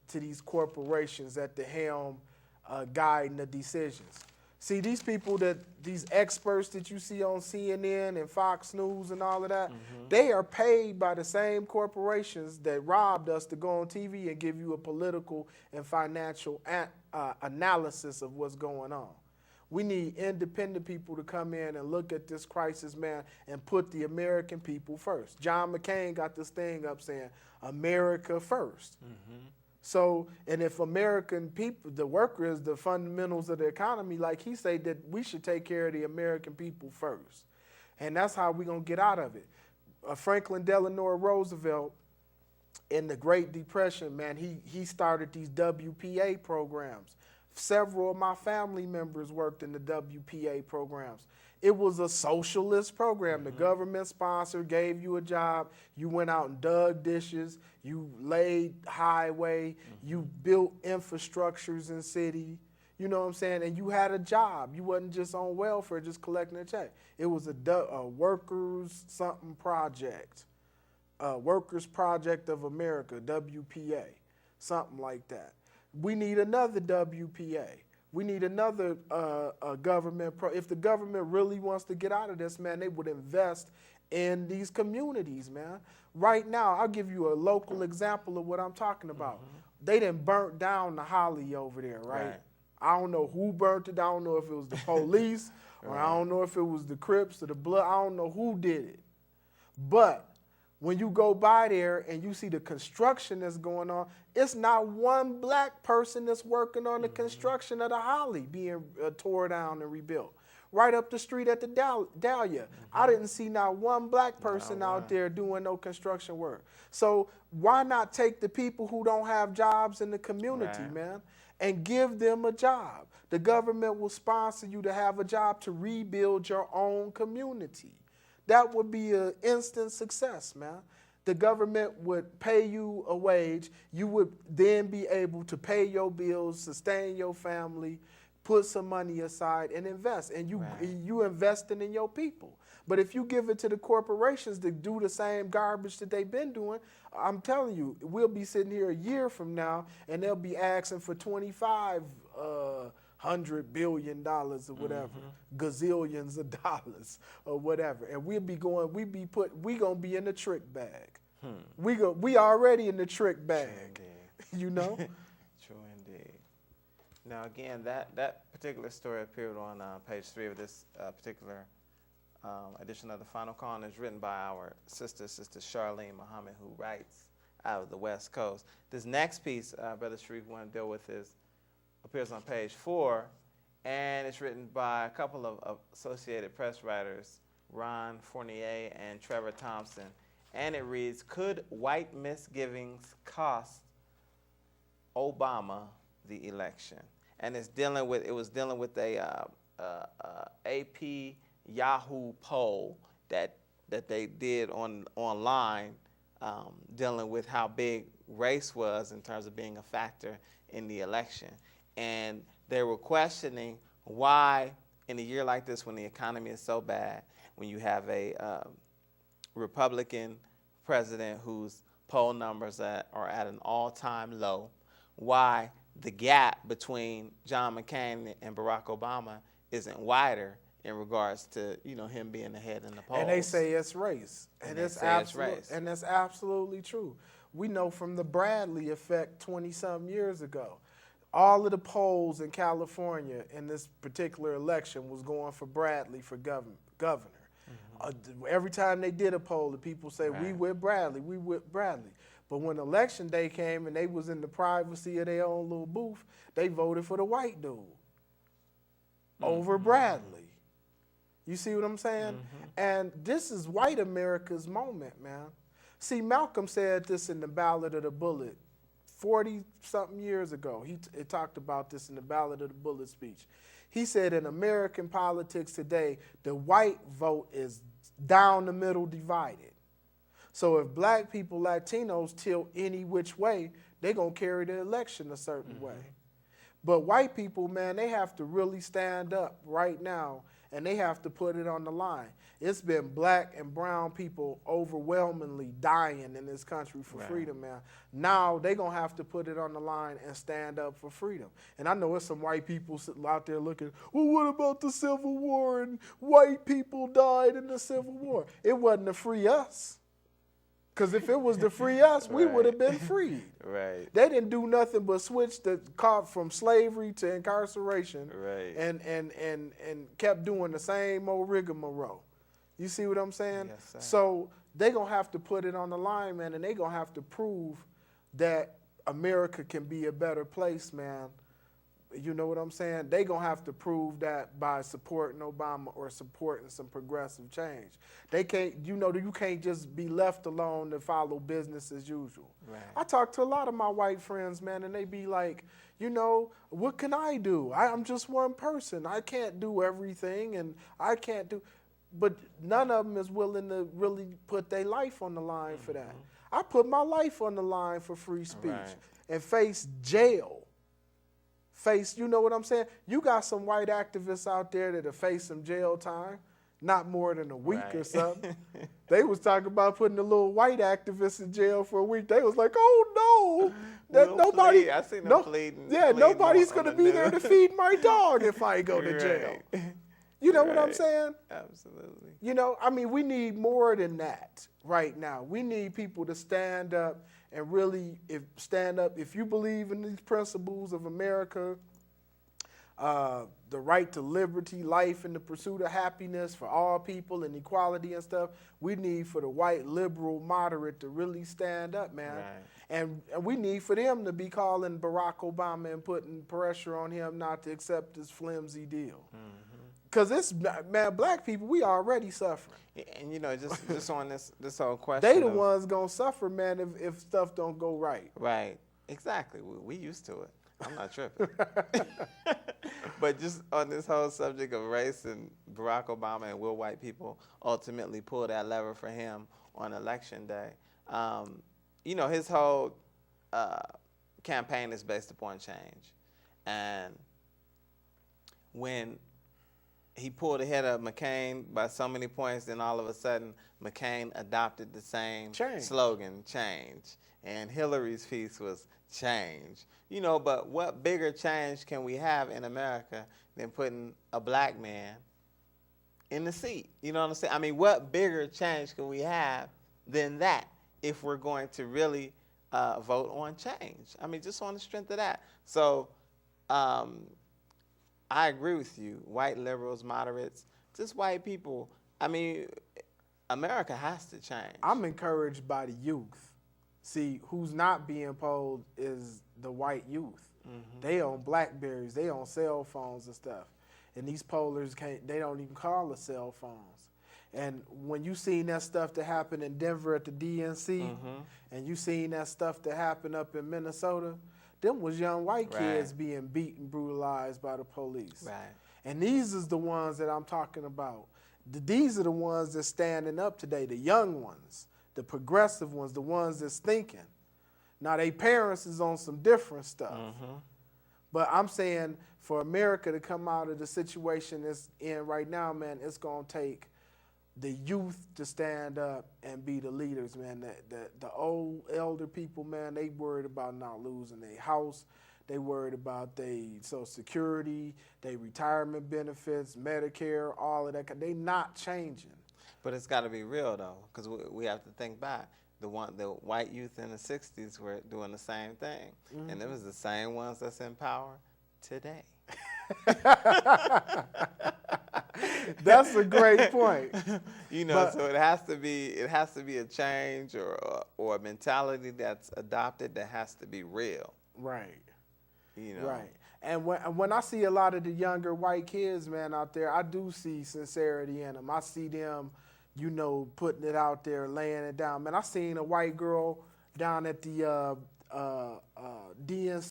to these corporations at the helm guiding the decisions. See, these people these experts that you see on CNN and Fox News and all of that, they are paid by the same corporations that robbed us to go on TV and give you a political and financial analysis of what's going on. We need independent people to come in and look at this crisis, man, and put the American people first. John McCain got this thing up saying, America first. So, and if American people, the workers, the fundamentals of the economy, like he said, that we should take care of the American people first. And that's how we're going to get out of it. Franklin Delano Roosevelt, in the Great Depression, man, he started these WPA programs. Several of my family members worked in the WPA programs. It was a socialist program. The government sponsor gave you a job. You went out and dug dishes. You laid highway. You built infrastructures in city. You know what I'm saying? And you had a job. You wasn't just on welfare, just collecting a check. It was a workers something project. Workers Project of America, WPA, something like that. We need another WPA. We need another government. If the government really wants to get out of this, man, they would invest in these communities, man. Right now, I'll give you a local example of what I'm talking about. They done burnt down the Holly over there, right? I don't know who burnt it. I don't know if it was the police or I don't know if it was the Crips or the Blood. I don't know who did it. But when you go by there and you see the construction that's going on, it's not one black person that's working on the construction of the Holly being tore down and rebuilt. Right up the street at the Dahlia, I didn't see not one black person out there doing no construction work. So why not take the people who don't have jobs in the community, man, and give them a job? The government will sponsor you to have a job to rebuild your own community. That would be an instant success, man. The government would pay you a wage. You would then be able to pay your bills, sustain your family, put some money aside and invest. And you investing in your people. But if you give it to the corporations to do the same garbage that they've been doing, I'm telling you, we'll be sitting here a year from now and they'll be asking for $25 $100 billion or whatever, gazillions of dollars or whatever, and we gonna be in the trick bag. We already in the trick bag, you know. True indeed. Now again, that particular story appeared on page 3 of this particular edition of the Final Call, and is written by our sister Shareef Aleem Muhammad, who writes out of the West Coast. This next piece, Brother Shareef, we want to deal with appears on page 4, and it's written by a couple of Associated Press writers, Ron Fournier and Trevor Thompson, and it reads, "Could white misgivings cost Obama the election?" And it was dealing with a AP Yahoo poll that they did online, dealing with how big race was in terms of being a factor in the election. And they were questioning why, in a year like this, when the economy is so bad, when you have a Republican president whose poll numbers are at an all-time low, why the gap between John McCain and Barack Obama isn't wider in regards to him being ahead in the polls. And they say it's race, and that's absolutely true. We know from the Bradley effect 20-some years ago. All of the polls in California in this particular election was going for Bradley for governor. Every time they did a poll, the people say, we with Bradley. But when election day came and they was in the privacy of their own little booth, they voted for the white dude over Bradley. You see what I'm saying? And this is white America's moment, man. See, Malcolm said this in the Ballad of the Bullet 40-something years ago. He talked about this in the Ballad of the Bullet speech. He said in American politics today, the white vote is down the middle divided. So if black people, Latinos, tilt any which way, they're going to carry the election a certain way. But white people, man, they have to really stand up right now and they have to put it on the line. It's been black and brown people overwhelmingly dying in this country for freedom, man. Now they gonna have to put it on the line and stand up for freedom. And I know there's some white people out there looking, well, what about the Civil War and white people died in the Civil War? It wasn't to free us. Because if it was to free us, we would have been freed. Right. They didn't do nothing but switch the cop from slavery to incarceration, and kept doing the same old rigmarole. You see what I'm saying? Yes, sir. So they gonna have to put it on the line, man, and they gonna have to prove that America can be a better place, man. You know what I'm saying? They gonna have to prove that by supporting Obama or supporting some progressive change. They can't, you can't just be left alone to follow business as usual. Right. I talk to a lot of my white friends, man, and they be like, what can I do? I'm just one person. I can't do everything, and I can't do, but none of them is willing to really put their life on the line for that. I put my life on the line for free speech and face jail. You know what I'm saying? You got some white activists out there that'll face some jail time, not more than a week or something. They was talking about putting the little white activists in jail for a week. They was like, oh no, that nobody. I seen them pleading. Yeah, nobody's gonna be there to feed my dog if I go to jail. You know what I'm saying? Absolutely. We need more than that right now. We need people to stand up and really stand up. If you believe in these principles of America, the right to liberty, life, and the pursuit of happiness for all people and equality and stuff, we need for the white liberal moderate to really stand up, man. Right. And we need for them to be calling Barack Obama and putting pressure on him not to accept this flimsy deal. Because black people, we already suffering. And just on this whole question, they the ones gonna suffer, man, if stuff don't go right. Right. Exactly. We used to it. I'm not tripping. But just on this whole subject of race and Barack Obama and will white people ultimately pull that lever for him on election day, his whole campaign is based upon change. And when he pulled ahead of McCain by so many points, then all of a sudden McCain adopted the same slogan, change. And Hillary's piece was change. But what bigger change can we have in America than putting a black man in the seat? You know what I'm saying? What bigger change can we have than that if we're going to really vote on change? Just on the strength of that. So, I agree with you. White liberals, moderates, just white people. America has to change. I'm encouraged by the youth. See, who's not being polled is the white youth. They own BlackBerries, they own cell phones and stuff. And these pollers they don't even call it cell phones. And when you seen that stuff that happened in Denver at the DNC, and you seen that stuff that happened up in Minnesota, them was young white kids being beaten, brutalized by the police. Right. And these is the ones that I'm talking about. These are the ones that's standing up today, the young ones, the progressive ones, the ones that's thinking. Now, they parents is on some different stuff. But I'm saying for America to come out of the situation it's in right now, man, it's going to take the youth to stand up and be the leaders, man. The old elder people, man, they worried about not losing their house. They worried about their Social Security, their retirement benefits, Medicare, all of that. They not changing. But it's got to be real, though, because we have to think back. The white youth in the 60s were doing the same thing. And it was the same ones that's in power today. That's a great point. So it has to be a change or a mentality that's adopted that has to be real. Right. Right. And when I see a lot of the younger white kids, man, out there, I do see sincerity in them. I see them, putting it out there, laying it down. Man, I seen a white girl down at the DNC